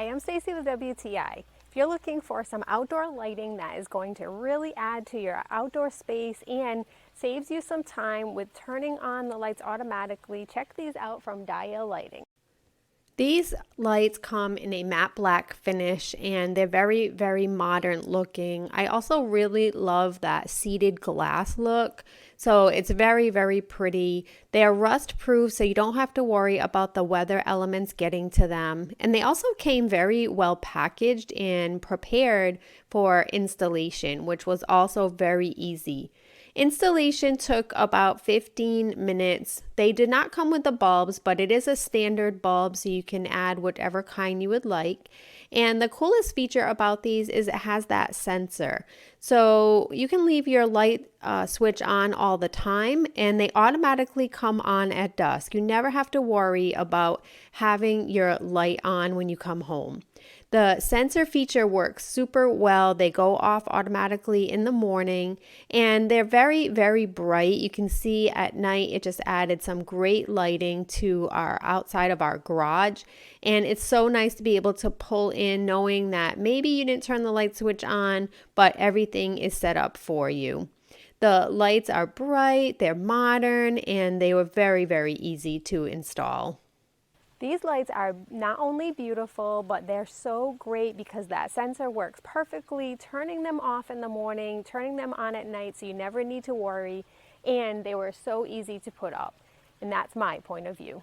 Hi, I'm Stacy with WTI. If you're looking for some outdoor lighting that is going to really add to your outdoor space and saves you some time with turning on the lights automatically, check these out from Diyel Lighting. These lights come in a matte black finish and they're very, very modern looking. I also really love that seated glass look. So it's very, very pretty. They are rust proof, so you don't have to worry about the weather elements getting to them. And they also came very well packaged and prepared for installation, which was also very easy. Installation took about 15 minutes. They did not come with the bulbs, but it is a standard bulb, so you can add whatever kind you would like. And the coolest feature about these is it has that sensor. So you can leave your light switch on all the time and they automatically come on at dusk. You never have to worry about having your light on when you come home. The sensor feature works super well. They go off automatically in the morning and they're very, very bright. You can see at night it just added some great lighting to our outside of our garage. And it's so nice to be able to pull in knowing that maybe you didn't turn the light switch on, but everything is set up for you. The lights are bright, they're modern, and they were very, very easy to install. These lights are not only beautiful, but they're so great because that sensor works perfectly, turning them off in the morning, turning them on at night, so you never need to worry, and they were so easy to put up. And that's my point of view.